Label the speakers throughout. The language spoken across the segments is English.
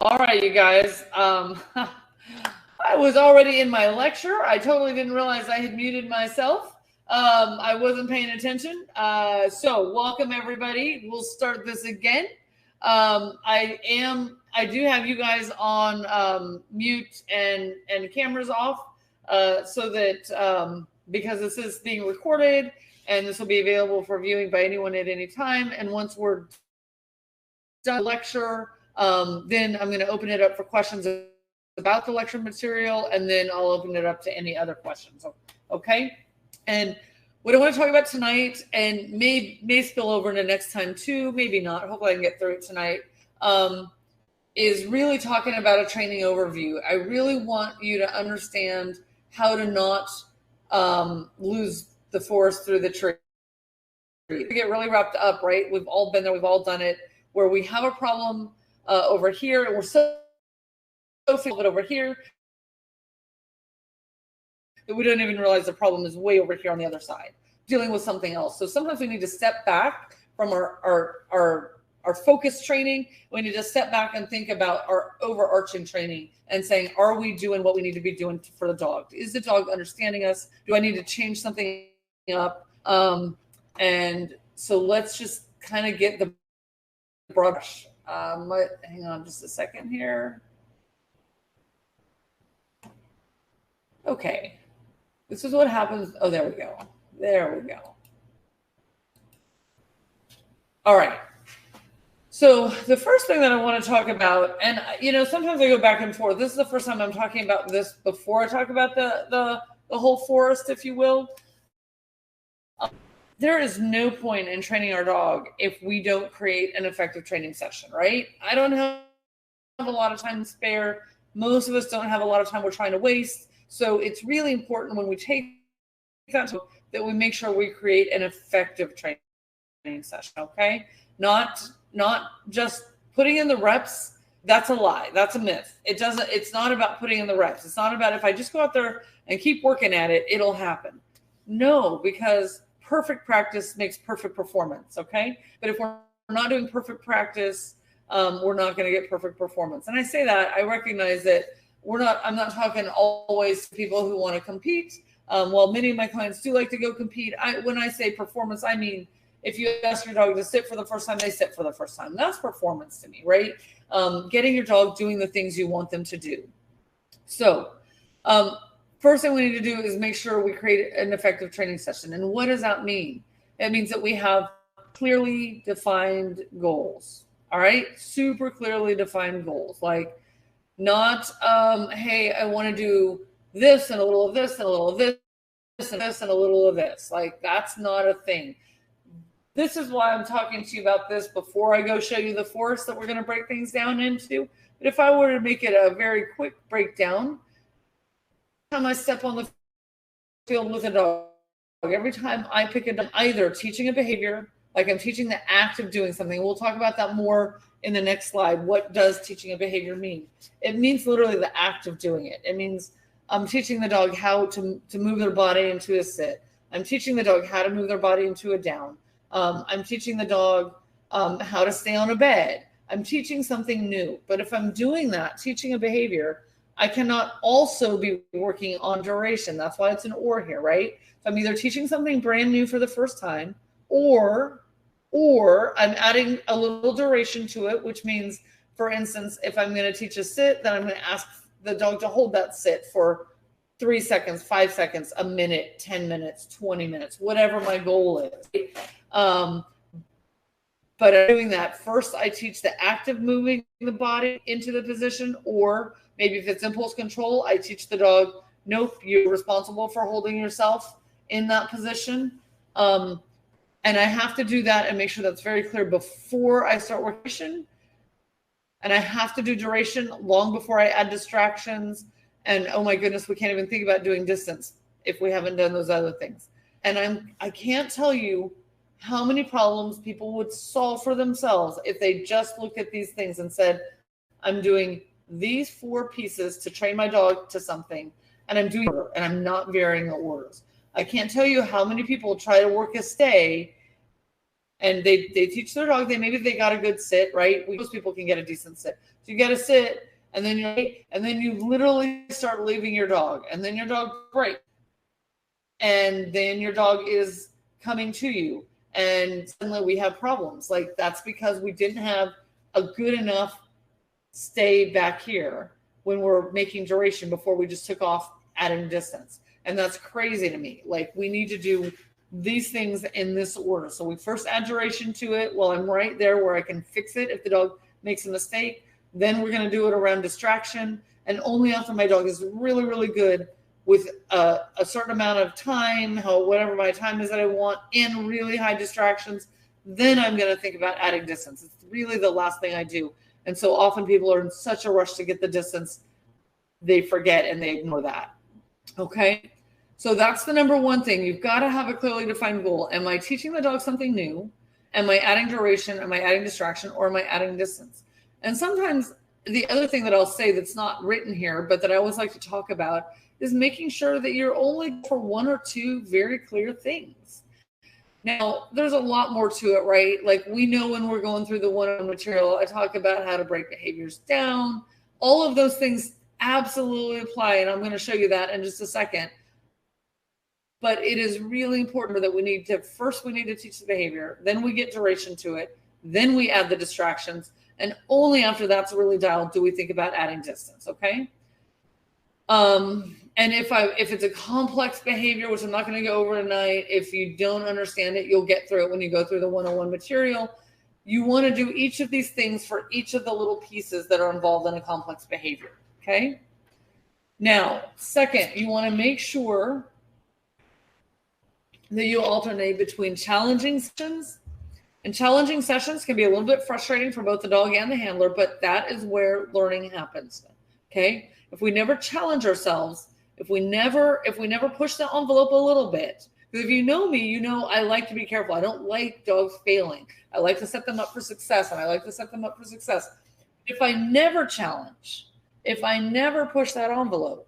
Speaker 1: All right, you guys. I was already in my lecture. I totally didn't realize I had muted myself. I wasn't paying attention. So welcome everybody. We'll start this again. I do have you guys on mute and cameras off, so that because this is being recorded and this will be available for viewing by anyone at any time. And once we're done the lecture, then I'm going to open it up for questions about the lecture material, and then I'll open it up to any other questions. Okay. And what I want to talk about tonight, and may spill over into next time too, maybe not. Hopefully I can get through it tonight. Is really talking about a training overview. I really want you to understand how to not lose the forest through the tree. We get really wrapped up, right? We've all been there. We've all done it, where we have a problem over here, and we're so feel it over here that we don't even realize the problem is way over here on the other side, dealing with something else. So sometimes we need to step back from our focus training. We need to step back and think about our overarching training and saying, are we doing what we need to be doing for the dog? Is the dog understanding us? Do I need to change something up? And so let's just kind of get the brush. Hang on just a second here. Okay, this is what happens. Oh, there we go. There we go. All right. So the first thing that I want to talk about, and sometimes I go back and forth. This is the first time I'm talking about this before I talk about the whole forest, if you will. There is no point in training our dog if we don't create an effective training session, right? I don't have a lot of time to spare. Most of us don't have a lot of time we're trying to waste. So it's really important when we take that we make sure we create an effective training session, okay? Not just putting in the reps. That's a lie. That's a myth. It's not about putting in the reps. It's not about if I just go out there and keep working at it, it'll happen. No, because perfect practice makes perfect performance, okay? But if we're not doing perfect practice, we're not going to get perfect performance. And I say that, I recognize that I'm not talking always to people who want to compete. While many of my clients do like to go compete, when I say performance, I mean, if you ask your dog to sit for the first time, they sit for the first time. That's performance to me, right? Getting your dog doing the things you want them to do. So first thing we need to do is make sure we create an effective training session. And what does that mean? It means that we have clearly defined goals. All right? Super clearly defined goals. Like not, hey, I want to do this and a little of this and a little of this and this and a little of this. Like that's not a thing. This is why I'm talking to you about this before I go show you the forest that we're going to break things down into. But if I were to make it a very quick breakdown, every time I step on the field with a dog, every time I pick a dog, either teaching a behavior, like I'm teaching the act of doing something. We'll talk about that more in the next slide. What does teaching a behavior mean? It means literally the act of doing it. It means I'm teaching the dog how to move their body into a sit. I'm teaching the dog how to move their body into a down. I'm teaching the dog how to stay on a bed. I'm teaching something new. But if I'm doing that, teaching a behavior, I cannot also be working on duration. That's why it's an or here, right? So I'm either teaching something brand new for the first time, or I'm adding a little duration to it, which means, for instance, if I'm going to teach a sit, then I'm going to ask the dog to hold that sit for 3 seconds, 5 seconds, a minute, 10 minutes, 20 minutes, whatever my goal is. But I'm doing that. First, I teach the act of moving the body into the position, or maybe if it's impulse control, I teach the dog, nope, you're responsible for holding yourself in that position. And I have to do that and make sure that's very clear before I start working. And I have to do duration long before I add distractions. And oh my goodness, we can't even think about doing distance if we haven't done those other things. And I can't tell you how many problems people would solve for themselves if they just looked at these things and said, I'm doing these 4 pieces to train my dog to something, and I'm doing it, and I'm not varying the orders. I can't tell you how many people try to work a stay And they teach their dog, maybe they got a good sit, right? Most people can get a decent sit. So you get a sit, and then you literally start leaving your dog, and then your dog breaks, and then your dog is coming to you, and suddenly we have problems. Like, that's because we didn't have a good enough stay back here when we're making duration before we just took off adding distance. And that's crazy to me. Like, we need to do these things in this order. So we first add duration to it while I'm right there where I can fix it if the dog makes a mistake. Then we're going to do it around distraction. And only after my dog is really, really good with a certain amount of time, whatever my time is that I want, in really high distractions, then I'm going to think about adding distance. It's really the last thing I do. And so often people are in such a rush to get the distance, they forget and they ignore that. Okay. So that's the number one thing. You've got to have a clearly defined goal. Am I teaching the dog something new? Am I adding duration? Am I adding distraction? Or am I adding distance? And sometimes the other thing that I'll say that's not written here, but that I always like to talk about, is making sure that you're only for one or two very clear things. Now, there's a lot more to it, right? Like, we know when we're going through the one-on-one material, I talk about how to break behaviors down. All of those things absolutely apply, and I'm going to show you that in just a second. But it is really important that we need to teach the behavior, then we get duration to it, then we add the distractions, and only after that's really dialed do we think about adding distance, okay? And if it's a complex behavior, which I'm not going to go over tonight, if you don't understand it, you'll get through it when you go through the one-on-one material. You want to do each of these things for each of the little pieces that are involved in a complex behavior, okay? Now, second, you want to make sure that you alternate between challenging sessions. And challenging sessions can be a little bit frustrating for both the dog and the handler, but that is where learning happens, okay? If we never challenge ourselves, if we never push the envelope a little bit, because if you know me, you know I like to be careful. I don't like dogs failing. I like to set them up for success, and I like to set them up for success. If I never challenge, if I never push that envelope,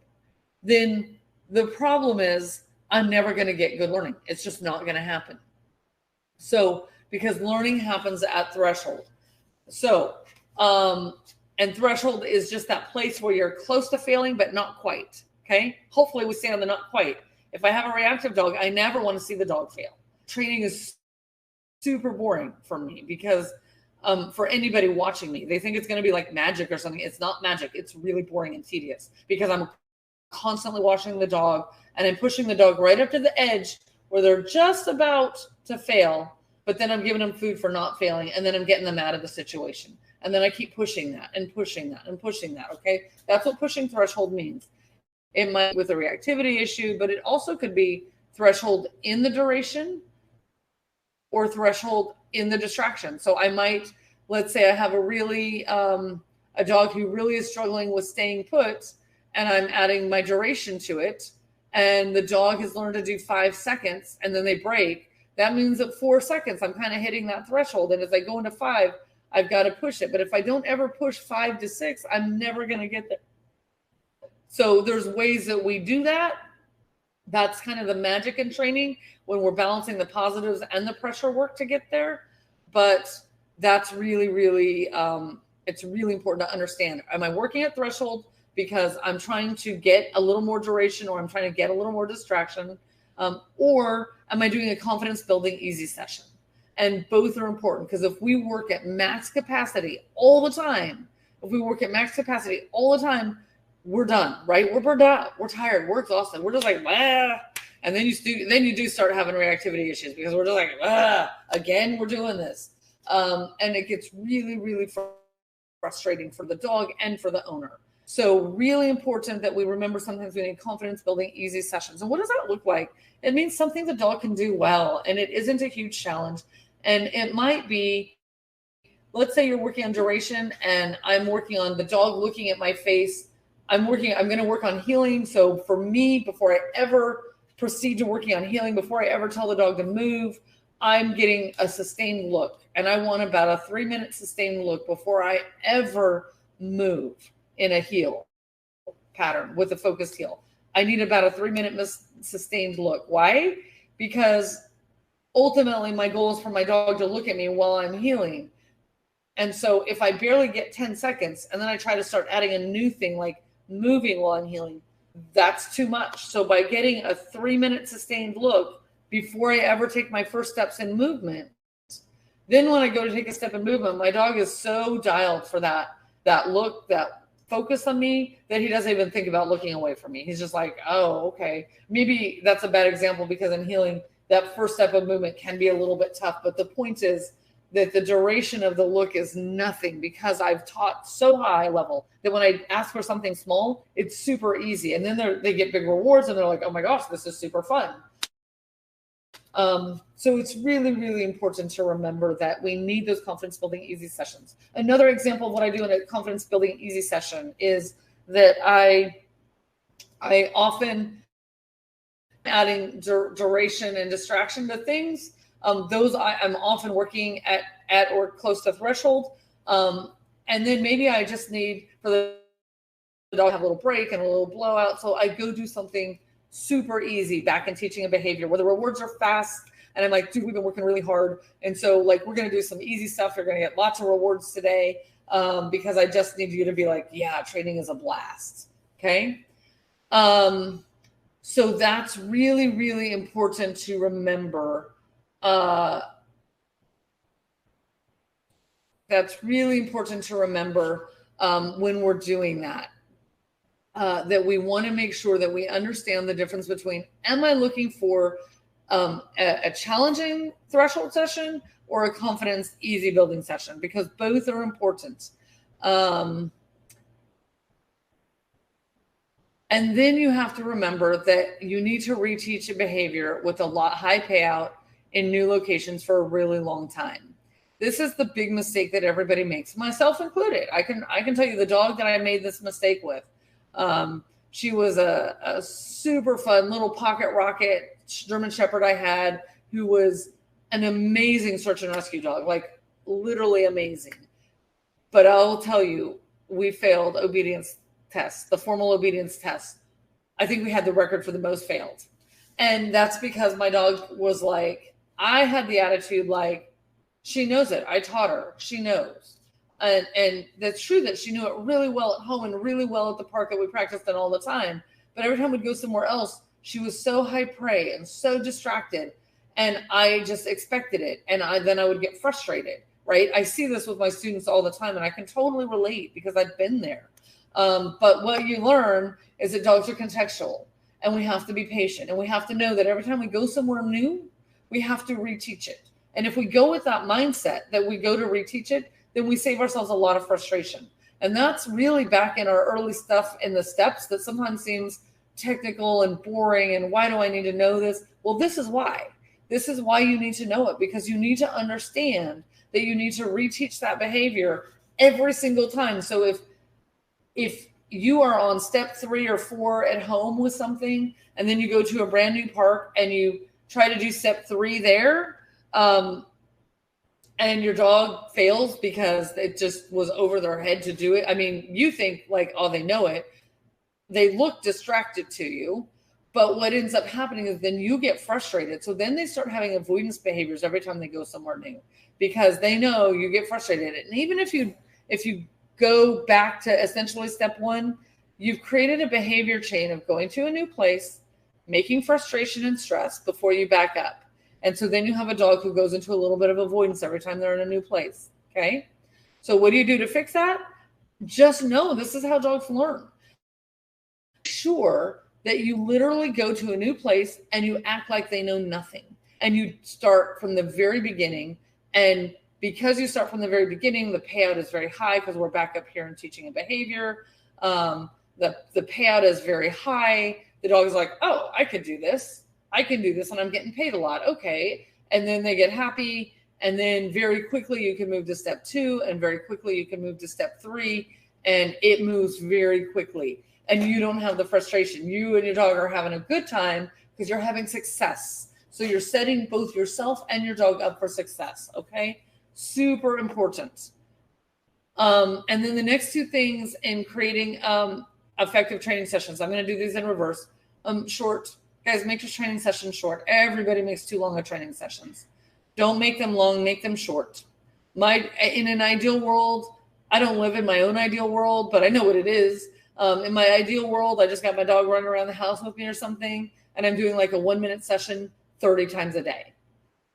Speaker 1: then the problem is I'm never going to get good learning. It's just not going to happen. So, because learning happens at threshold. So, and threshold is just that place where you're close to failing, but not quite. Okay. Hopefully we stay on the not quite. If I have a reactive dog, I never want to see the dog fail. Training is super boring for me because for anybody watching me, they think it's going to be like magic or something. It's not magic. It's really boring and tedious because I'm constantly watching the dog and I'm pushing the dog right up to the edge where they're just about to fail, but then I'm giving them food for not failing, and then I'm getting them out of the situation. And then I keep pushing that and pushing that and pushing that, okay? That's what pushing threshold means. It might be with a reactivity issue, but it also could be threshold in the duration or threshold in the distraction. So I might, let's say I have a dog who really is struggling with staying put, and I'm adding my duration to it, and the dog has learned to do 5 seconds, and then they break. That means at 4 seconds, I'm kind of hitting that threshold. And as I go into 5, I've got to push it. But if I don't ever push 5 to 6, I'm never going to get there. So there's ways that we do that. That's kind of the magic in training when we're balancing the positives and the pressure work to get there. But that's really, really, it's really important to understand. Am I working at threshold because I'm trying to get a little more duration, or I'm trying to get a little more distraction? Or am I doing a confidence building easy session? And both are important, because if we work at max capacity all the time, we're done, right? We're burned out, we're tired, we're exhausted, we're just like, ah. And then you do start having reactivity issues because we're just like, again, we're doing this. And it gets really, really frustrating for the dog and for the owner. So really important that we remember sometimes we need confidence building easy sessions. And what does that look like? It means something the dog can do well, and it isn't a huge challenge. And it might be, let's say you're working on duration and I'm working on the dog looking at my face. I'm going to work on healing. So for me, before I ever proceed to working on healing, before I ever tell the dog to move, I'm getting a sustained look. And I want about a 3-minute sustained look before I ever move in a heel pattern with a focused heel. I need about a 3-minute sustained look. Why? Because ultimately my goal is for my dog to look at me while I'm healing. And so if I barely get 10 seconds and then I try to start adding a new thing like moving while I'm healing, that's too much. So by getting a 3-minute sustained look before I ever take my first steps in movement, then when I go to take a step in movement, my dog is so dialed for that look, that focus on me, that he doesn't even think about looking away from me. He's just like, oh, okay. Maybe that's a bad example because in healing, that first step of movement can be a little bit tough. But the point is that the duration of the look is nothing, because I've taught so high level that when I ask for something small, it's super easy. And then they get big rewards and they're like, oh my gosh, this is super fun. So it's really, really important to remember that we need those confidence building easy sessions. Another example of what I do in a confidence building easy session is that I often adding duration and distraction to things. Those I'm often working at or close to threshold. And then maybe I just need for the dog to have a little break and a little blowout. So I go do something super easy back in teaching a behavior where the rewards are fast. And I'm like, dude, we've been working really hard. And so like, we're going to do some easy stuff. You're going to get lots of rewards today because I just need you to be like, yeah, training is a blast. Okay. So that's really, really important to remember. That's really important to remember when we're doing that. That we want to make sure that we understand the difference between, am I looking for a challenging threshold session or a confidence easy building session? Because both are important. And then you have to remember that you need to reteach a behavior with a high payout in new locations for a really long time. This is the big mistake that everybody makes, myself included. I can tell you the dog that I made this mistake with. She was a super fun little pocket rocket German Shepherd I had, who was an amazing search and rescue dog, like literally amazing. But I'll tell you, we failed obedience tests, the formal obedience test. I think we had the record for the most failed. And that's because my dog was like, I had the attitude like, she knows it. I taught her. She knows. And that's true that she knew it really well at home and really well at the park that we practiced in all the time. But every time we'd go somewhere else, she was so high prey and so distracted. And I just expected it. And then I would get frustrated, right? I see this with my students all the time, and I can totally relate because I've been there. But what you learn is that dogs are contextual, and we have to be patient, and we have to know that every time we go somewhere new, we have to reteach it. And if we go with that mindset that we go to reteach it, then we save ourselves a lot of frustration. And that's really back in our early stuff in the steps that sometimes seems technical and boring. And why do I need to know this? Well, this is why. This is why you need to know it, because you need to understand that you need to reteach that behavior every single time. So if you are on step 3 or 4 at home with something, and then you go to a brand new park and you try to do step 3 there, and your dog fails because it just was over their head to do it. I mean, you think like, oh, they know it. They look distracted to you. But what ends up happening is then you get frustrated. So then they start having avoidance behaviors every time they go somewhere new, because they know you get frustrated. And even if you go back to essentially step 1, you've created a behavior chain of going to a new place, making frustration and stress before you back up. And so then you have a dog who goes into a little bit of avoidance every time they're in a new place. Okay. So what do you do to fix that? Just know this is how dogs learn. Sure that you literally go to a new place and you act like they know nothing, and you start from the very beginning. And because you start from the very beginning, the payout is very high because we're back up here and teaching a behavior. The payout is very high. The dog is like, oh, I could do this. I can do this, and I'm getting paid a lot. Okay. And then they get happy. And then very quickly you can move to step 2, and very quickly you can move to step 3, and it moves very quickly. And you don't have the frustration. You and your dog are having a good time because you're having success. So you're setting both yourself and your dog up for success. Okay. Super important. And then the next 2 things in creating effective training sessions, I'm going to do these in reverse. Short Guys, make your training sessions short. Everybody makes too long of training sessions. Don't make them long, make them short. In an ideal world, I don't live in my own ideal world, but I know what it is. In my ideal world, I just got my dog running around the house with me or something, and I'm doing like a 1-minute session 30 times a day,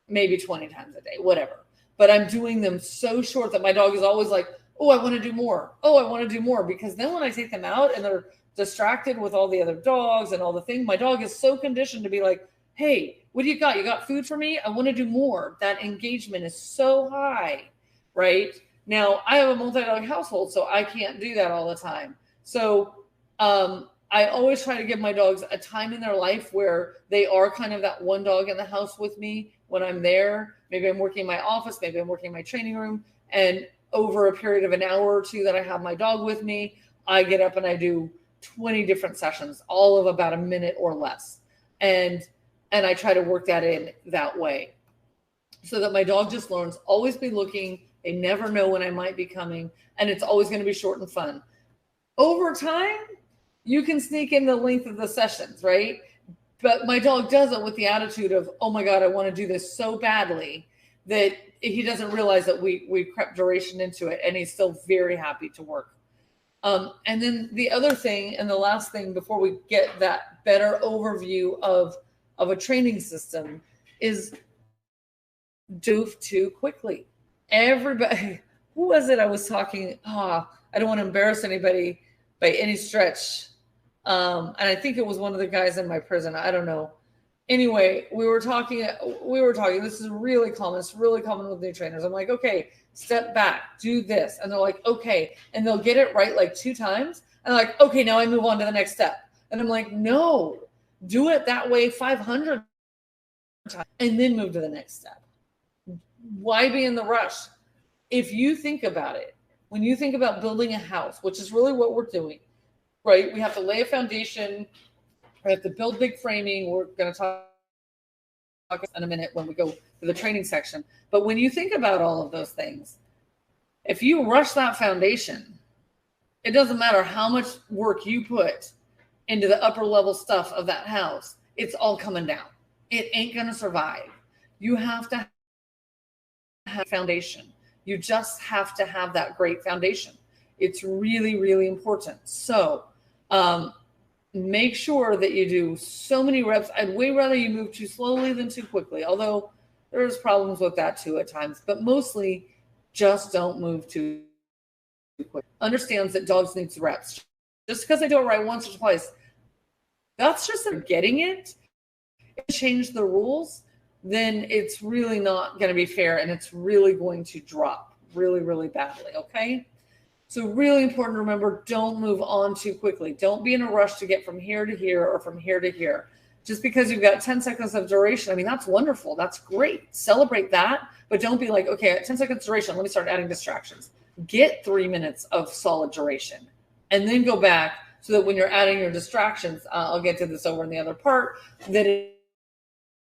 Speaker 1: maybe 20 times a day, whatever. But I'm doing them so short that my dog is always like, oh, I want to do more. Oh, I want to do more. Because then when I take them out and they're distracted with all the other dogs and all the things, my dog is so conditioned to be like, hey, what do you got? You got food for me? I want to do more. That engagement is so high, right? Now, I have a multi-dog household, so I can't do that all the time. So I always try to give my dogs a time in their life where they are kind of that one dog in the house with me when I'm there. Maybe I'm working in my office, maybe I'm working in my training room, and over a period of an hour or two that I have my dog with me, I get up and I do 20 different sessions, all of about a minute or less. And I try to work that in that way so that my dog just learns, always be looking. They never know when I might be coming, and it's always going to be short and fun. Over time, you can sneak in the length of the sessions, right? But my dog does it with the attitude of, oh my God, I want to do this so badly that he doesn't realize that we crept duration into it, and he's still very happy to work. And then the other thing, and the last thing before we get that better overview of a training system, is do too quickly. Everybody, who was it I was talking? I don't want to embarrass anybody by any stretch. And I think it was one of the guys in my prison. I don't know. Anyway, we were talking. This is really common. It's really common with new trainers. I'm like, okay, step back, do this. And they're like, okay. And they'll get it right like 2 times. And they're like, okay, now I move on to the next step. And I'm like, no, do it that way 500 times and then move to the next step. Why be in the rush? If you think about it, when you think about building a house, which is really what we're doing, right? We have to lay a foundation. We have to build big framing. We're going to talk in a minute when we go to the training section. But when you think about all of those things, if you rush that foundation, it doesn't matter how much work you put into the upper level stuff of that house. It's all coming down. It ain't going to survive. You have to have a foundation. You just have to have that great foundation. It's really, really important. So make sure that you do so many reps. I'd way rather you move too slowly than too quickly, although there's problems with that too at times. But mostly, just don't move too quick. Understands that dogs need reps. Just because they do it right once or twice, that's just getting it. If you change the rules, then it's really not going to be fair, and it's really going to drop really, really badly, okay? So really important to remember, don't move on too quickly. Don't be in a rush to get from here to here or from here to here. Just because you've got 10 seconds of duration, I mean, that's wonderful. That's great. Celebrate that, but don't be like, okay, at 10 seconds duration, let me start adding distractions. Get 3 minutes of solid duration and then go back so that when you're adding your distractions, I'll get to this over in the other part, that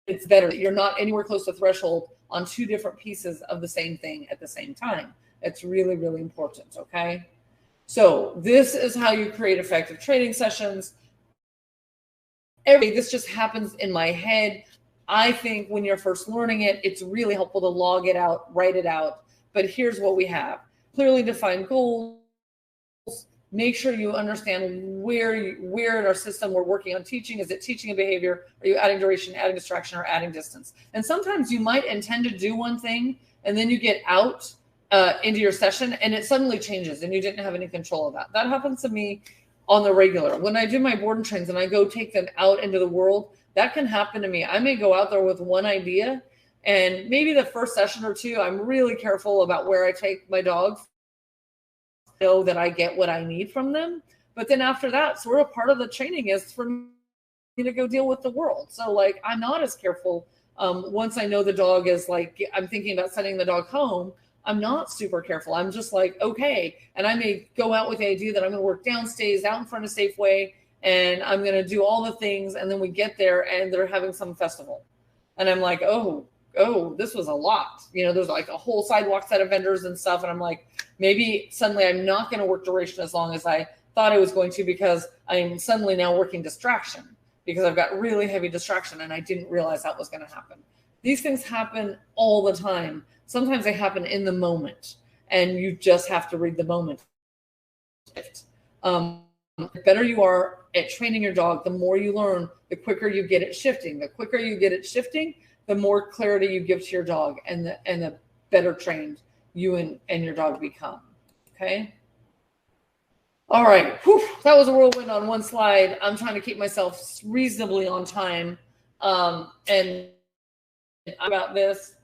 Speaker 1: it's better that you're not anywhere close to threshold on 2 different pieces of the same thing at the same time. It's really, really important, okay? So this is how you create effective training sessions. This just happens in my head. I think when you're first learning it, it's really helpful to log it out, write it out. But here's what we have. Clearly defined goals. Make sure you understand where in our system we're working on teaching. Is it teaching a behavior? Are you adding duration, adding distraction, or adding distance? And sometimes you might intend to do one thing, and then you get out into your session, and it suddenly changes, and you didn't have any control of that. That happens to me on the regular. When I do my board and trains and I go take them out into the world, that can happen to me. I may go out there with one idea, and maybe the first session or 2, I'm really careful about where I take my dogs, know that I get what I need from them. But then after that, sort of part of the training is for me to go deal with the world. So like, I'm not as careful. Once I know the dog is like, I'm thinking about sending the dog home, I'm not super careful. I'm just like, okay. And I may go out with the idea that I'm going to work downstairs out in front of Safeway, and I'm going to do all the things. And then we get there and they're having some festival. And I'm like, oh, this was a lot. You know, there's like a whole sidewalk set of vendors and stuff. And I'm like, maybe suddenly I'm not going to work duration as long as I thought I was going to, because I'm suddenly now working distraction. because I've got really heavy distraction and I didn't realize that was going to happen. These things happen all the time. Sometimes they happen in the moment, and you just have to read the moment. The better you are at training your dog, the more you learn, the quicker you get it shifting. The quicker you get it shifting, the more clarity you give to your dog, and the better trained you and your dog become. Okay. All right. Whew, that was a whirlwind on one slide. I'm trying to keep myself reasonably on time. And about this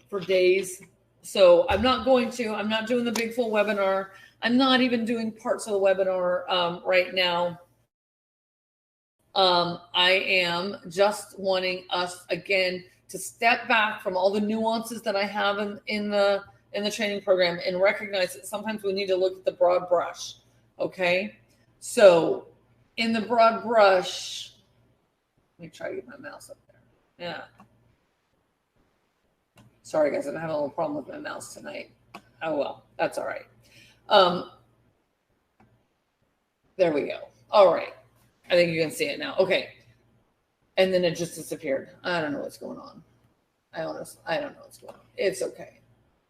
Speaker 1: for days. So I'm not doing the big full webinar. I'm not even doing parts of the webinar right now. I am just wanting us again to step back from all the nuances that I have in the training program and recognize that sometimes we need to look at the broad brush. Okay. So in the broad brush, let me try to get my mouse up there. Yeah. Sorry guys, I'm having a little problem with my mouse tonight. Oh well, that's all right. There we go. All right. I think you can see it now. Okay. And then it just disappeared. I don't know what's going on. I don't know what's going on. It's okay.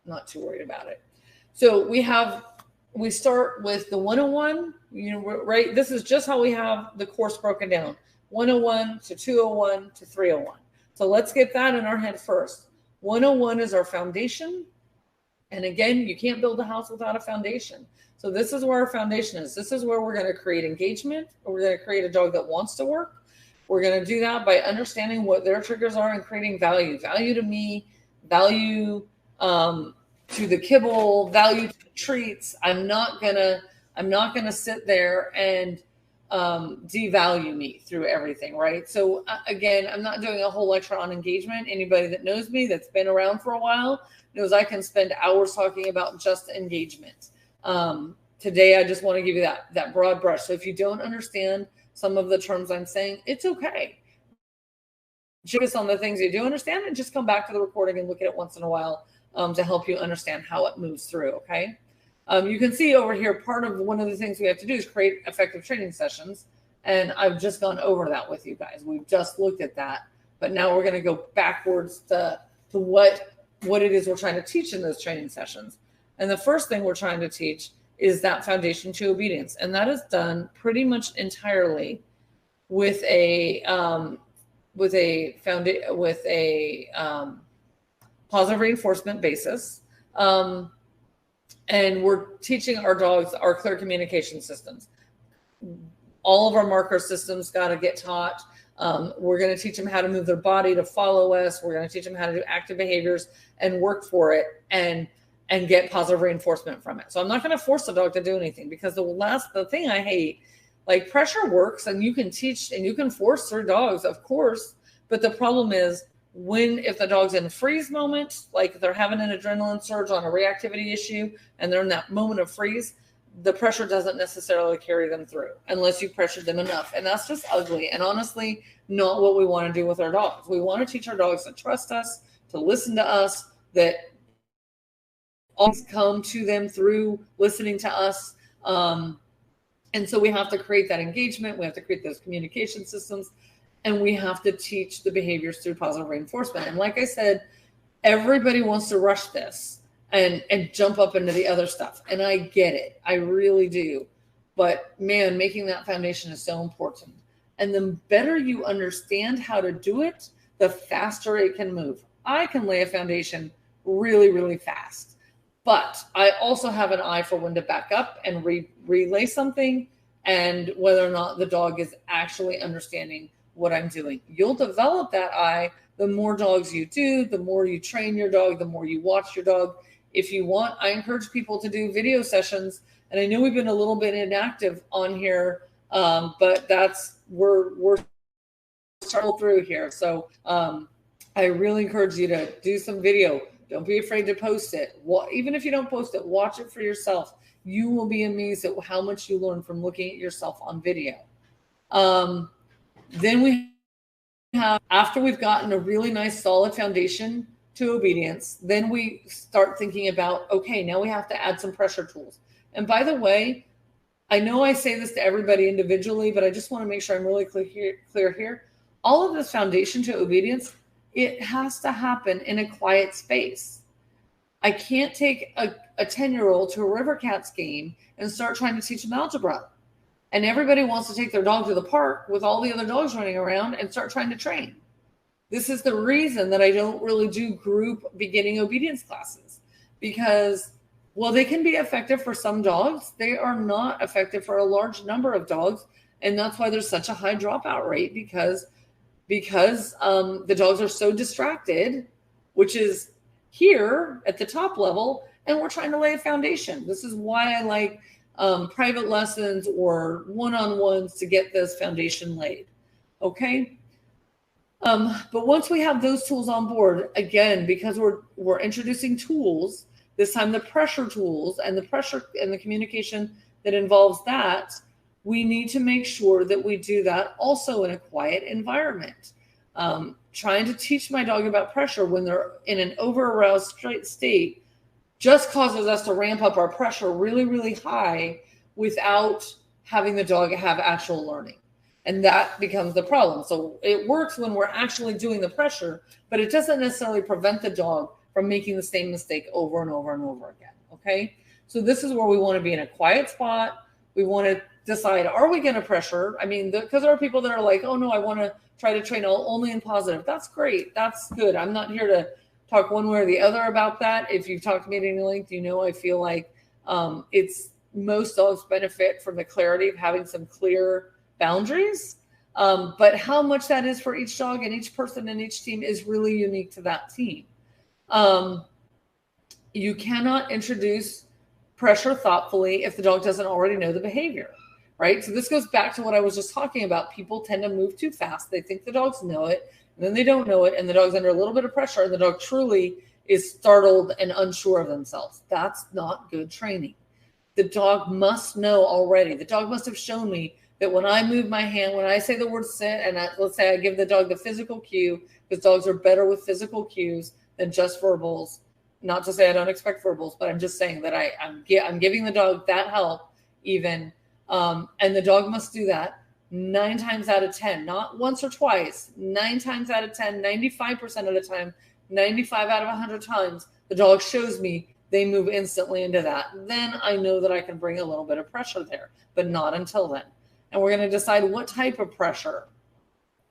Speaker 1: I'm not too worried about it. So we start with the 101, right? This is just how we have the course broken down. 101 to 201 to 301. So let's get that in our head first. 101 is our foundation. And again, you can't build a house without a foundation. So this is where our foundation is. This is where we're going to create engagement. We're going to create a dog that wants to work. We're going to do that by understanding what their triggers are and creating value. Value to me, value to the kibble, value to the treats. I'm not gonna sit there and devalue me through everything, right? So again, I'm not doing a whole lecture on engagement. Anybody that knows me, that's been around for a while, knows I can spend hours talking about just engagement. Today, I just want to give you that broad brush. So if you don't understand some of the terms I'm saying, it's okay. Focus on the things you do understand and just come back to the recording and look at it once in a while to help you understand how it moves through, okay? You can see over here, one of the things we have to do is create effective training sessions. And I've just gone over that with you guys. We've just looked at that. But now we're going to go backwards to what it is we're trying to teach in those training sessions. And the first thing we're trying to teach is that foundation to obedience. And that is done pretty much entirely with a positive reinforcement basis. And we're teaching our dogs our clear communication systems. All of our marker systems got to get taught. We're going to teach them how to move their body to follow us. We're going to teach them how to do active behaviors and work for it and get positive reinforcement from it. So I'm not going to force the dog to do anything, because the thing I hate, like, pressure works and you can teach and you can force through dogs, of course. But the problem is if the dog's in freeze moment, like if they're having an adrenaline surge on a reactivity issue and they're in that moment of freeze, the pressure doesn't necessarily carry them through unless you pressure them enough. And that's just ugly. And honestly, not what we want to do with our dogs. We want to teach our dogs to trust us, to listen to us, that always come to them through listening to us. And so we have to create that engagement. We have to create those communication systems. And we have to teach the behaviors through positive reinforcement. And like I said, everybody wants to rush this and jump up into the other stuff. And I get it. I really do. But man, making that foundation is so important. And the better you understand how to do it, the faster it can move. I can lay a foundation really, really fast. But I also have an eye for when to back up and relay something, and whether or not the dog is actually understanding what I'm doing. You'll develop that eye the more dogs you do, the more you train your dog, the more you watch your dog. If you want, I encourage people to do video sessions. And I know we've been a little bit inactive on here, but we're starting through here. So I really encourage you to do some video. Don't be afraid to post it. Even if you don't post it, watch it for yourself. You will be amazed at how much you learn from looking at yourself on video. Then we have, after we've gotten a really nice solid foundation to obedience, then we start thinking about, okay, now we have to add some pressure tools. And by the way, I know I say this to everybody individually, but I just want to make sure I'm really clear here. All of this foundation to obedience, it has to happen in a quiet space. I can't take a 10-year-old to a River Cats game and start trying to teach them algebra. And everybody wants to take their dog to the park with all the other dogs running around and start trying to train. This is the reason that I don't really do group beginning obedience classes, because while they can be effective for some dogs, they are not effective for a large number of dogs. And that's why there's such a high dropout rate, because the dogs are so distracted, which is here at the top level, and we're trying to lay a foundation. This is why I like private lessons or one-on-ones to get this foundation laid. Okay. But once we have those tools on board, again, because we're introducing tools, this time the pressure tools and the pressure and the communication that involves that, we need to make sure that we do that also in a quiet environment. Trying to teach my dog about pressure when they're in an over-aroused state just causes us to ramp up our pressure really, really high without having the dog have actual learning. And that becomes the problem. So it works when we're actually doing the pressure, but it doesn't necessarily prevent the dog from making the same mistake over and over and over again. Okay. So this is where we want to be in a quiet spot. We want to decide, are we going to pressure? I mean, because there are people that are like, oh no, I want to try to train only in positive. That's great. That's good. I'm not here to talk one way or the other about that. If you've talked to me at any length, you know, I feel like it's most dogs benefit from the clarity of having some clear boundaries. But how much that is for each dog and each person and each team is really unique to that team. You cannot introduce pressure thoughtfully if the dog doesn't already know the behavior, right? So this goes back to what I was just talking about. People tend to move too fast. They think the dogs know it, and then they don't know it, and the dog's under a little bit of pressure, and the dog truly is startled and unsure of themselves. That's not good training. The dog must know already. The dog must have shown me that when I move my hand, when I say the word sit, and let's say I give the dog the physical cue, because dogs are better with physical cues than just verbals. Not to say I don't expect verbals, but I'm just saying that I'm giving the dog that help even. And the dog must do that 9 times out of 10, not once or twice, 9 times out of 10, 95% of the time, 95 out of 100 times, the dog shows me they move instantly into that. Then I know that I can bring a little bit of pressure there, but not until then. And we're going to decide what type of pressure.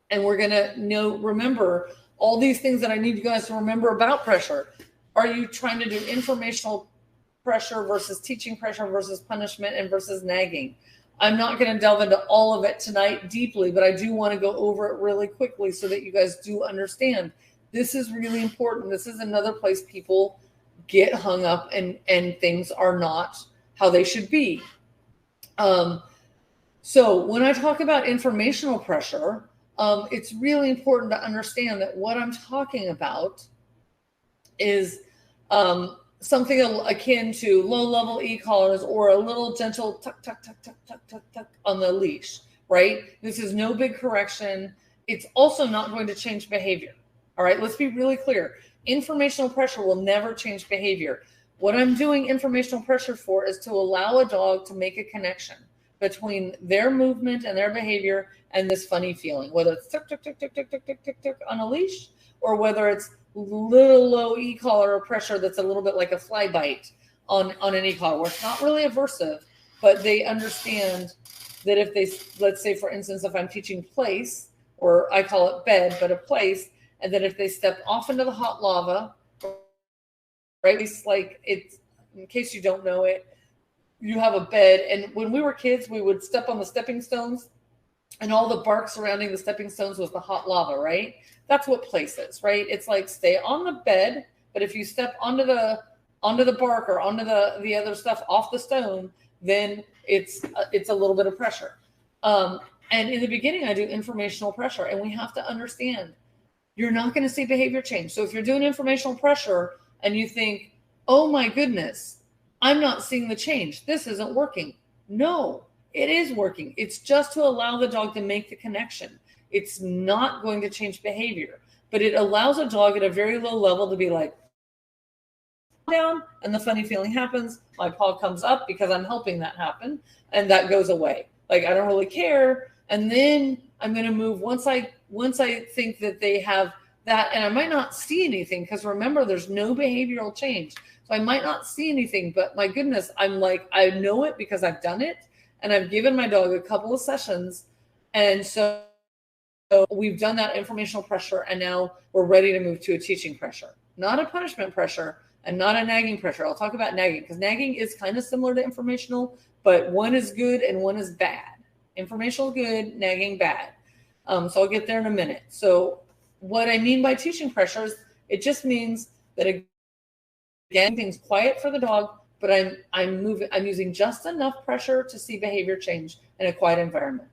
Speaker 1: And we're going to remember all these things that I need you guys to remember about pressure. Are you trying to do informational pressure versus teaching pressure versus punishment and versus nagging? I'm not going to delve into all of it tonight deeply, but I do want to go over it really quickly so that you guys do understand. This is really important. This is another place people get hung up and things are not how they should be. So when I talk about informational pressure, it's really important to understand that what I'm talking about is something akin to low-level e-collars or a little gentle tuck, tuck, tuck, tuck, tuck, tuck, tuck on the leash, right? This is no big correction. It's also not going to change behavior. All right, let's be really clear. Informational pressure will never change behavior. What I'm doing informational pressure for is to allow a dog to make a connection between their movement and their behavior and this funny feeling, whether it's tuck, tuck, tuck, tuck, tuck, tuck, tuck, tuck, tuck on a leash, or whether it's little low e-collar or pressure that's a little bit like a fly bite on an e-collar, where it's not really aversive, but they understand that if they, let's say, for instance, if I'm teaching place, or I call it bed, but a place, and then if they step off into the hot lava, right? It's like, it's, in case you don't know it, you have a bed, and when we were kids, we would step on the stepping stones, and all the bark surrounding the stepping stones was the hot lava, right? That's what place is, right? It's like stay on the bed, but if you step onto the bark or onto the other stuff off the stone, then it's a little bit of pressure. And in the beginning, I do informational pressure, and we have to understand you're not going to see behavior change. So if you're doing informational pressure and you think, oh my goodness, I'm not seeing the change, this isn't working. No, it is working. It's just to allow the dog to make the connection. It's not going to change behavior, but it allows a dog at a very low level to be like, down and the funny feeling happens, my paw comes up because I'm helping that happen, and that goes away. Like, I don't really care. And then I'm going to move once I think that they have that, and I might not see anything, because remember, there's no behavioral change. So I might not see anything, but my goodness, I'm like, I know it because I've done it, and I've given my dog a couple of sessions. And so we've done that informational pressure, and now we're ready to move to a teaching pressure, not a punishment pressure and not a nagging pressure. I'll talk about nagging, because nagging is kind of similar to informational, but one is good and one is bad. Informational good, nagging bad. So I'll get there in a minute. So what I mean by teaching pressure is, it just means that, again, things quiet for the dog, but I'm using just enough pressure to see behavior change in a quiet environment.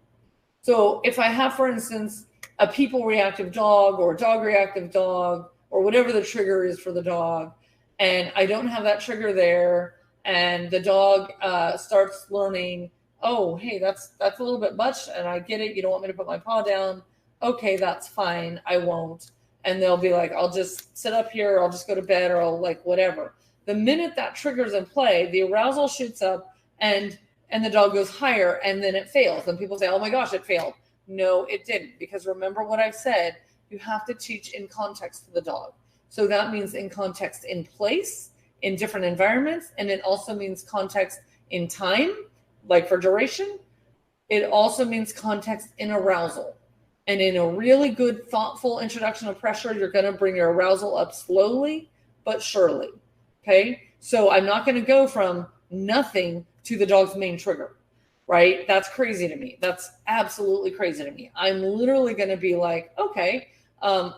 Speaker 1: So if I have, for instance, a people reactive dog or a dog reactive dog, or whatever the trigger is for the dog, and I don't have that trigger there, and the dog starts learning, oh, hey, that's a little bit much, and I get it. You don't want me to put my paw down. Okay, that's fine. I won't. And they'll be like, I'll just sit up here, or I'll just go to bed, or I'll like whatever. The minute that trigger's in play, the arousal shoots up, and the dog goes higher, and then it fails. And people say, oh my gosh, it failed. No, it didn't. Because remember what I've said, you have to teach in context to the dog. So that means in context in place, in different environments, and it also means context in time, like for duration. It also means context in arousal. And in a really good, thoughtful introduction of pressure, you're going to bring your arousal up slowly but surely. Okay? So I'm not going to go from nothing to the dog's main trigger, right? That's crazy to me. That's absolutely crazy to me. I'm literally going to be like, okay, I'm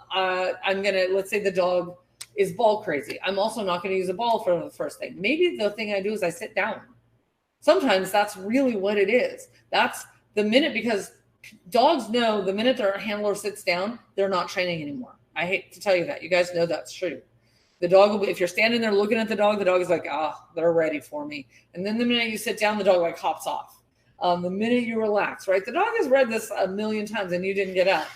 Speaker 1: going to, let's say the dog is ball crazy. I'm also not going to use a ball for the first thing. Maybe the thing I do is I sit down. Sometimes that's really what it is. That's the minute, because dogs know the minute their handler sits down, they're not training anymore. I hate to tell you that. You guys know that's true. The dog will be, if you're standing there looking at the dog is like, they're ready for me. And then the minute you sit down, the dog like hops off. The minute you relax, right? The dog has read this a million times and you didn't get up.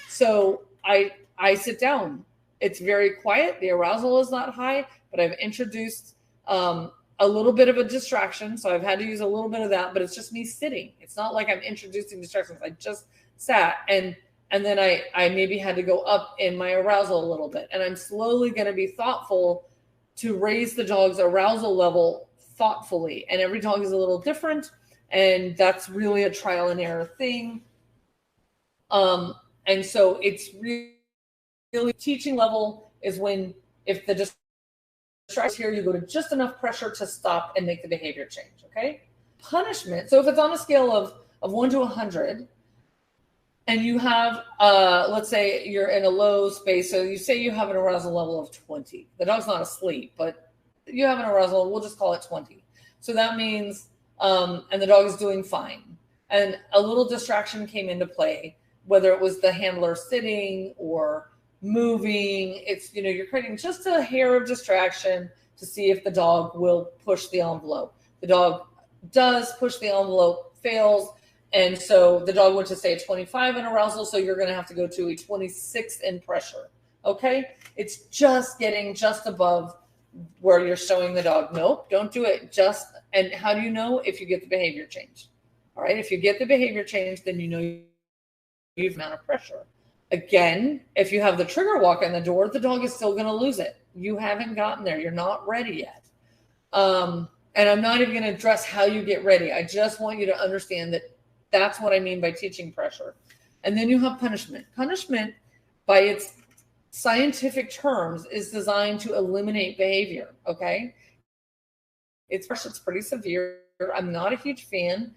Speaker 1: So I sit down. It's very quiet. The arousal is not high, but I've introduced a little bit of a distraction. So I've had to use a little bit of that, but it's just me sitting. It's not like I'm introducing distractions. I just sat, and then I maybe had to go up in my arousal a little bit. And I'm slowly going to be thoughtful to raise the dog's arousal level thoughtfully. And every dog is a little different. And that's really a trial and error thing. And so it's really teaching level is when, if the distraction here, you go to just enough pressure to stop and make the behavior change. Okay. Punishment. So if it's on a scale of 1 to 100, and you have, let's say you're in a low space. So you say you have an arousal level of 20. The dog's not asleep, but you have an arousal, we'll just call it 20. So that means, and the dog is doing fine. And a little distraction came into play, whether it was the handler sitting or moving. It's, you're creating just a hair of distraction to see if the dog will push the envelope. The dog does push the envelope, fails. And so the dog went to say a 25 in arousal, so you're going to have to go to a 26 in pressure. Okay? It's just getting just above where you're showing the dog, nope, don't do it. And how do you know? If you get the behavior change. All right? If you get the behavior change, then you know you've amount of pressure. Again, if you have the trigger walk in the door, the dog is still going to lose it. You haven't gotten there. You're not ready yet. And I'm not even going to address how you get ready. I just want you to understand that that's what I mean by teaching pressure. And then you have punishment. Punishment, by its scientific terms, is designed to eliminate behavior, okay? It's pretty severe. I'm not a huge fan,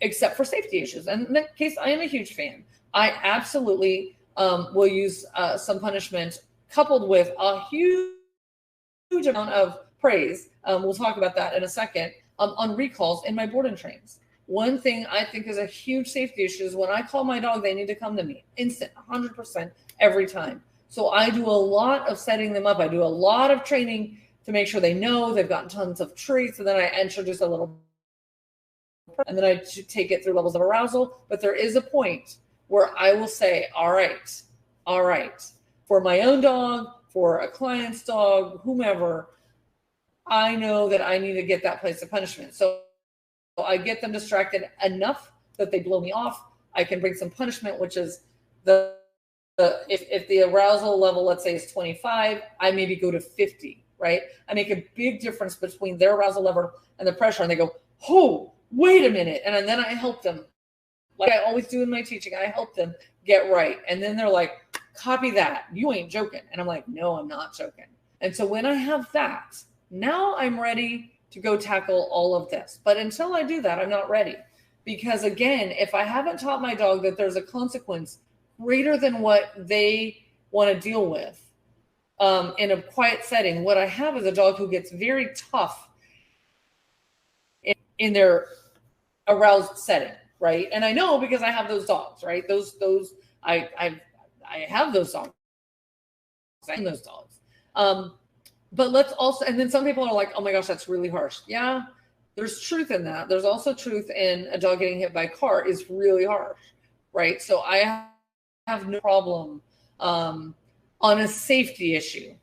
Speaker 1: except for safety issues. And in that case, I am a huge fan. I absolutely will use some punishment coupled with a huge amount of praise. We'll talk about that in a second, on recalls in my board and trains. One thing I think is a huge safety issue is when I call my dog, they need to come to me instant, 100% every time. So I do a lot of setting them up. I do a lot of training to make sure they know they've gotten tons of treats. And then I introduce a little, and then I take it through levels of arousal. But there is a point where I will say, all right, for my own dog, for a client's dog, whomever, I know that I need to get that place of punishment. So I get them distracted enough that they blow me off. I can bring some punishment, which is if the arousal level, let's say, is 25, I maybe go to 50, right? I make a big difference between their arousal level and the pressure, and they go, oh, wait a minute. And then I help them, like I always do in my teaching. I help them get right. And then they're like, copy that. You ain't joking. And I'm like, no, I'm not joking. And so when I have that, now I'm ready to go tackle all of this. But until I do that, I'm not ready. Because again, if I haven't taught my dog that there's a consequence greater than what they want to deal with in a quiet setting, what I have is a dog who gets very tough in their aroused setting, right? And I know because I have those dogs, right? I have those dogs. I have those dogs. But let's also, and then some people are like, oh my gosh, that's really harsh. Yeah, there's truth in that. There's also truth in a dog getting hit by a car is really harsh, right? So I have no problem on a safety issue,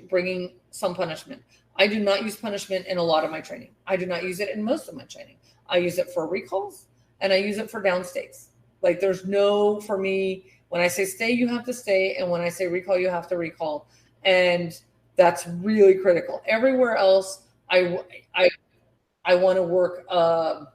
Speaker 1: bringing some punishment. I do not use punishment in a lot of my training. I do not use it in most of my training. I use it for recalls and I use it for downstays. Like there's no, for me, when I say stay, you have to stay. And when I say recall, you have to recall. And that's really critical. Everywhere else, I want to work a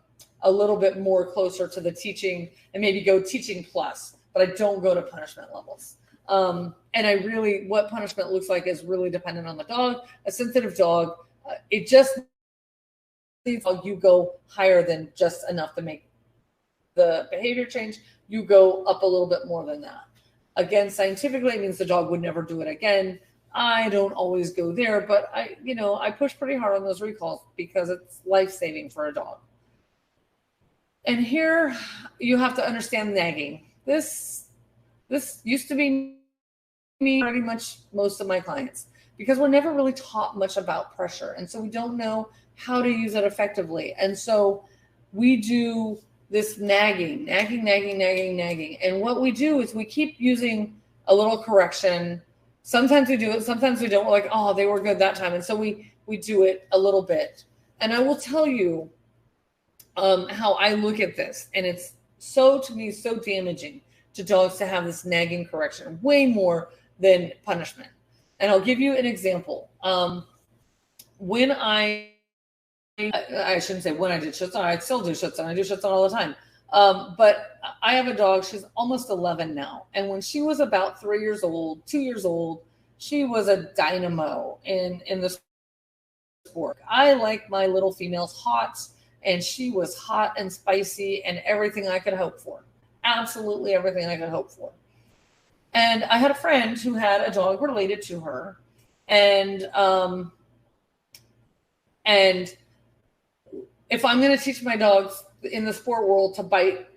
Speaker 1: little bit more closer to the teaching and maybe go teaching plus, but I don't go to punishment levels. And I really, what punishment looks like is really dependent on the dog. A sensitive dog, it just needs you go higher than just enough to make the behavior change. You go up a little bit more than that. Again, scientifically, it means the dog would never do it again. I don't always go there, but I push pretty hard on those recalls because it's life-saving for a dog. And here you have to understand nagging. This used to be me pretty much most of my clients because we're never really taught much about pressure. And so we don't know how to use it effectively. And so we do this nagging. And what we do is we keep using a little correction. Sometimes we do it, sometimes we don't. We're like, oh, they were good that time. And so we do it a little bit. And I will tell you how I look at this. And it's to me, so damaging to dogs to have this nagging correction, way more than punishment. And I'll give you an example. When I shouldn't say when I did Schutzhund, I still do Schutzhund. I do Schutzhund all the time. But I have a dog, she's almost 11 now. And when she was about 2 years old, she was a dynamo in the sport. I like my little females hot, and she was hot and spicy and everything I could hope for. Absolutely everything I could hope for. And I had a friend who had a dog related to her. And if I'm going to teach my dogs in the sport world to bite,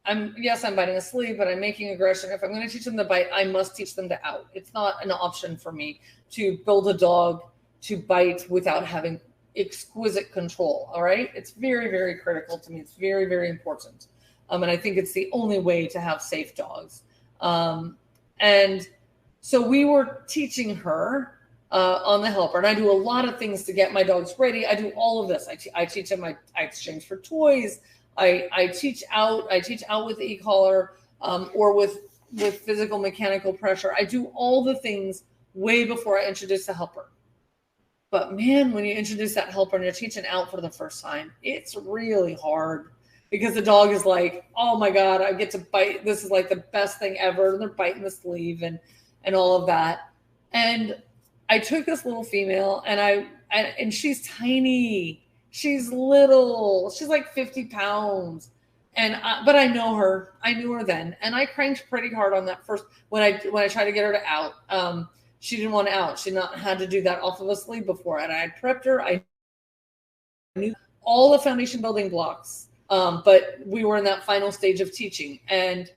Speaker 1: I'm biting a sleeve, but I'm making aggression. If I'm going to teach them to bite, I must teach them to out. It's not an option for me to build a dog to bite without having exquisite control. All right. It's very, very critical to me. It's very, very important. And I think it's the only way to have safe dogs. And so we were teaching her on the helper, and I do a lot of things to get my dogs ready. I do all of this. I teach them. I exchange for toys. I teach out. I teach out with e-collar or with physical mechanical pressure. I do all the things way before I introduce the helper. But man, when you introduce that helper and you're teaching out for the first time, it's really hard because the dog is like, oh my God, I get to bite. This is like the best thing ever. And they're biting the sleeve and all of that. And I took this little female and she's tiny. She's little. She's like 50 pounds. But I know her. I knew her then. And I cranked pretty hard on that first, when I tried to get her to out. She didn't want to out. She not had to do that off of a sleeve before. And I had prepped her. I knew all the foundation building blocks. But we were in that final stage of teaching. And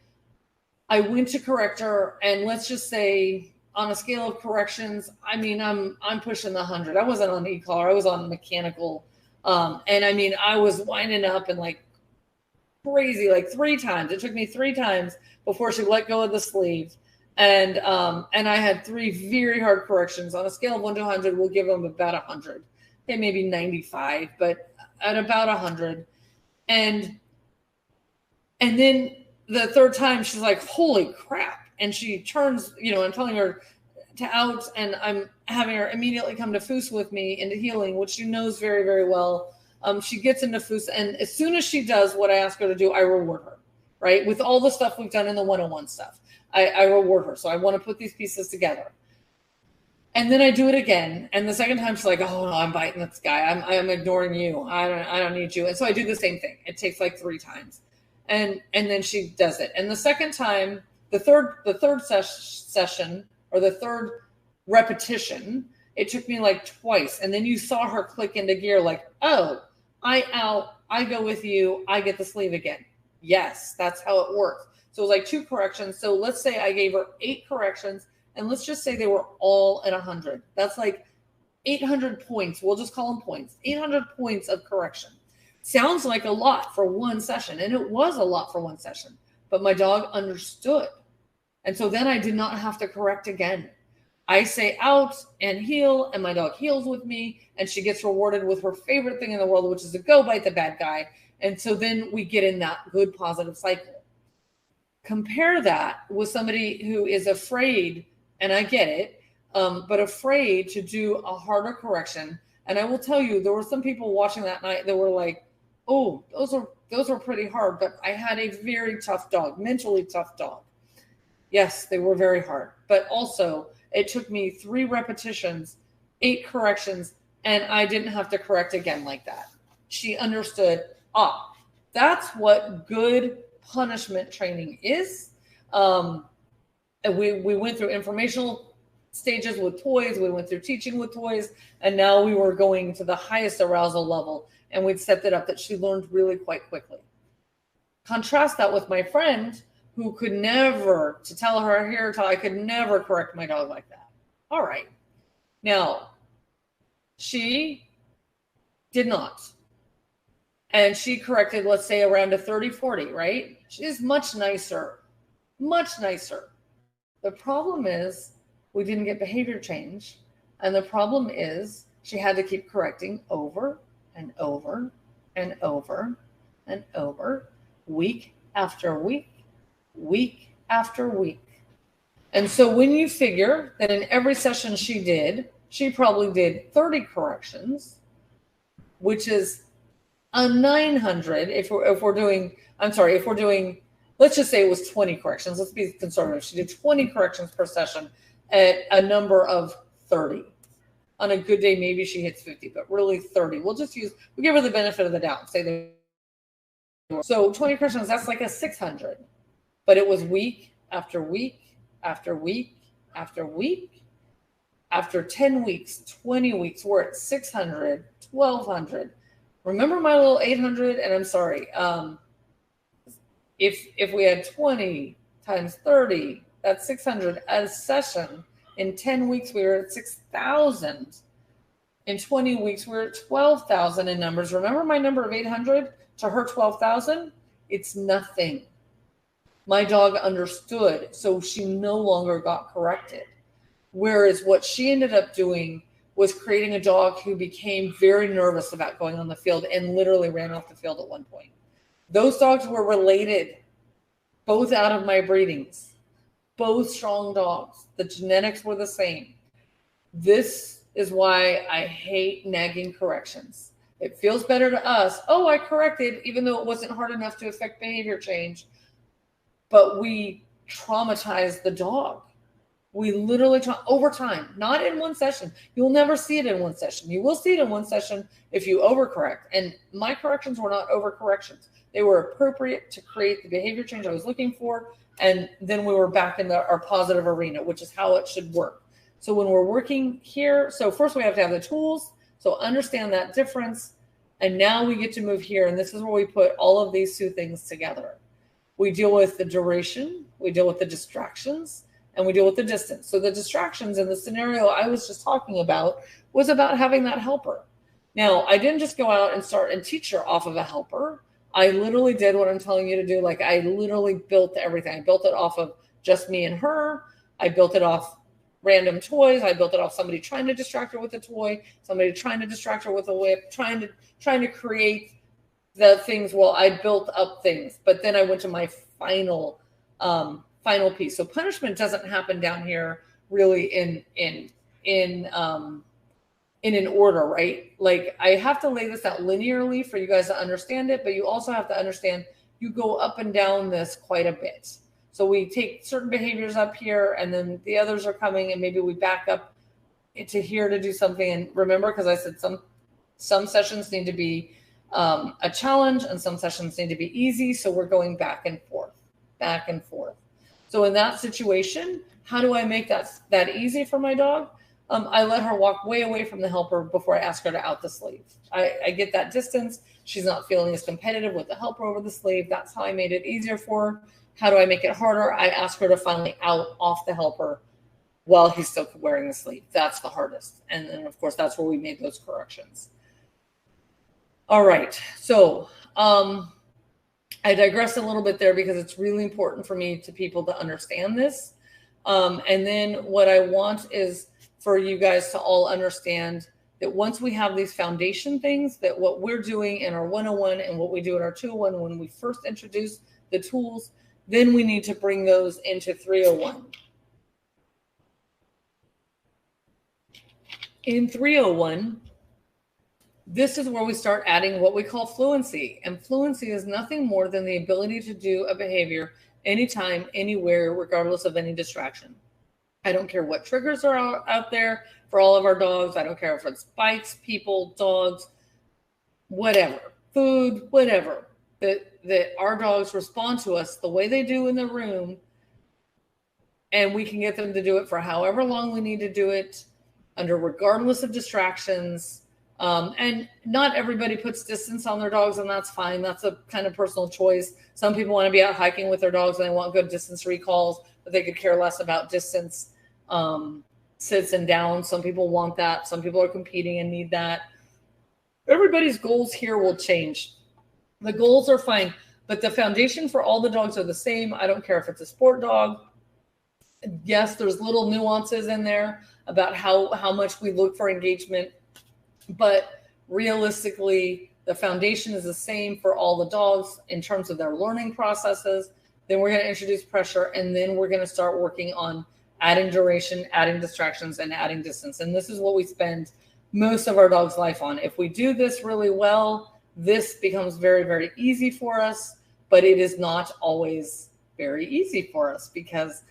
Speaker 1: I went to correct her. And let's just say on a scale of corrections, I mean, I'm pushing the 100. I wasn't on e-collar. I was on mechanical. And I mean, I was winding up and like crazy, like 3 times. It took me 3 times before she let go of the sleeve. And I had 3 very hard corrections. On a scale of 1 to 100, we'll give them about 100. Okay, maybe 95, but at about 100. And then the third time, she's like, holy crap. And she turns, I'm telling her to out, and I'm having her immediately come to Foos with me into healing, which she knows very, very well. She gets into Foos, and as soon as she does what I ask her to do, I reward her, right? With all the stuff we've done in the one-on-one stuff, I reward her. So I want to put these pieces together. And then I do it again. And the second time she's like, oh no, I'm biting this guy. I'm ignoring you. I don't need you. And so I do the same thing. It takes like 3 times. And then she does it. And the second time, the third session, or the third repetition, it took me like twice. And then you saw her click into gear like, oh, I out, I go with you, I get the sleeve again. Yes, that's how it works. So it was like 2 corrections. So let's say I gave her 8 corrections, and let's just say they were all at 100. That's like 800 points. We'll just call them points. 800 points of correction. Sounds like a lot for one session, and it was a lot for one session, but my dog understood. And so then I did not have to correct again. I say out and heal, and my dog heals with me, and she gets rewarded with her favorite thing in the world, which is to go bite the bad guy. And so then we get in that good positive cycle. Compare that with somebody who is afraid, and I get it, but afraid to do a harder correction. And I will tell you, there were some people watching that night that were like, oh, those are pretty hard, but I had a very tough dog, mentally tough dog. Yes, they were very hard, but also it took me 3 repetitions, 8 corrections, and I didn't have to correct again like that. She understood, that's what good punishment training is. And we went through informational stages with toys. We went through teaching with toys, and now we were going to the highest arousal level, and we'd set it up that she learned really quite quickly. Contrast that with my friend who could never, to tell her here, I could never correct my dog like that. All right. Now, she did not. And she corrected, let's say, around a 30, 40, right? She's much nicer, much nicer. The problem is we didn't get behavior change. And the problem is she had to keep correcting over and over and over and over, week after week, week after week. And so when you figure that in every session she probably did 30 corrections, which is a 900. If we're doing, let's just say it was 20 corrections. Let's be conservative. She did 20 corrections per session at a number of 30. On a good day, maybe she hits 50, but really 30. We'll give her the benefit of the doubt. So 20 corrections, that's like a 600. But it was week after week after week after week. After 10 weeks, 20 weeks, we're at 600, 1200. Remember my little 800? And I'm sorry, if we had 20 times 30, that's 600 a session. In 10 weeks, we were at 6,000. In 20 weeks, we're at 12,000 in numbers. Remember my number of 800 to her 12,000? It's nothing. My dog understood, so she no longer got corrected. Whereas what she ended up doing was creating a dog who became very nervous about going on the field and literally ran off the field at one point. Those dogs were related, both out of my breedings, both strong dogs. The genetics were the same. This is why I hate nagging corrections. It feels better to us. Oh, I corrected, even though it wasn't hard enough to affect behavior change. But we traumatize the dog. We literally, over time, not in one session. You'll never see it in one session. You will see it in one session if you overcorrect. And my corrections were not overcorrections. They were appropriate to create the behavior change I was looking for. And then we were back in our positive arena, which is how it should work. So when we're working here, so first we have to have the tools. So understand that difference. And now we get to move here. And this is where we put all of these 2 things together. We deal with the duration. We deal with the distractions. And we deal with the distance. So the distractions in the scenario I was just talking about was about having that helper. Now, I didn't just go out and start and teach her off of a helper. I literally did what I'm telling you to do. Like I literally built everything. I built it off of just me and her. I built it off random toys. I built it off somebody trying to distract her with a toy, somebody trying to distract her with a whip, trying to create the things. Well, I built up things, but then I went to my final piece. So punishment doesn't happen down here really in an order, right? Like I have to lay this out linearly for you guys to understand it, but you also have to understand you go up and down this quite a bit. So we take certain behaviors up here and then the others are coming and maybe we back up to here to do something. And remember, because I said some sessions need to be a challenge and some sessions need to be easy. So we're going back and forth, back and forth. So in that situation, how do I make that easy for my dog? I let her walk way away from the helper before I ask her to out the sleeve. I get that distance. She's not feeling as competitive with the helper over the sleeve. That's how I made it easier for her. How do I make it harder? I ask her to finally out off the helper while he's still wearing the sleeve. That's the hardest. And then, of course, that's where we made those corrections. All right. So I digressed a little bit there because it's really important for me to people to understand this. And then what I want is for you guys to all understand that once we have these foundation things, that what we're doing in our 101 and what we do in our 201 when we first introduce the tools, then we need to bring those into 301. In 301, this is where we start adding what we call fluency. And fluency is nothing more than the ability to do a behavior anytime, anywhere, regardless of any distraction. I don't care what triggers are out there for all of our dogs. I don't care if it's bites, people, dogs, whatever, food, whatever, that our dogs respond to us the way they do in the room. And we can get them to do it for however long we need to do it under regardless of distractions. And not everybody puts distance on their dogs, and that's fine. That's a kind of personal choice. Some people want to be out hiking with their dogs and they want good distance recalls, but they could care less about distance sits and downs. Some people want that. Some people are competing and need that. Everybody's goals here will change. The goals are fine, but the foundation for all the dogs are the same. I don't care if it's a sport dog. Yes, there's little nuances in there about how much we look for engagement, but realistically, the foundation is the same for all the dogs in terms of their learning processes. Then we're going to introduce pressure, and then we're going to start working on adding duration, adding distractions, and adding distance. And this is what we spend most of our dog's life on. If we do this really well, this becomes very, very easy for us, but it is not always very easy for us because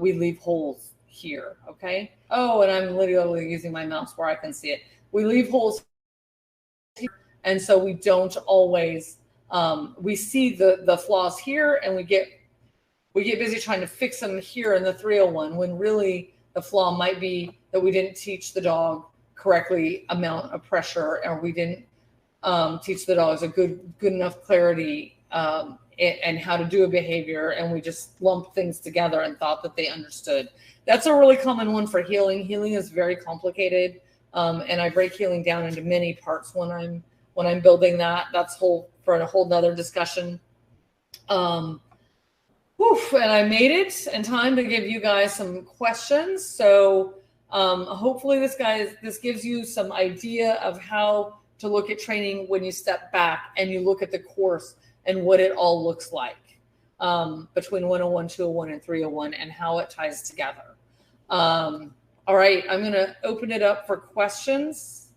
Speaker 1: we leave holes here, okay? Oh, and I'm literally using my mouse where I can see it. We leave holes here, and so we don't always, we see the flaws here, and we get busy trying to fix them here in the 301 when really the flaw might be that we didn't teach the dog correctly amount of pressure, or we didn't teach the dogs a good enough clarity and how to do a behavior, and we just lumped things together and thought that they understood. That's a really common one for healing. Healing is very complicated, and I break healing down into many parts when I'm building that. That's for a whole nother discussion. And I made it in time to give you guys some questions. So hopefully this gives you some idea of how to look at training when you step back and you look at the course and what it all looks like between 101, 201, and 301 and how it ties together. All right, I'm going to open it up for questions.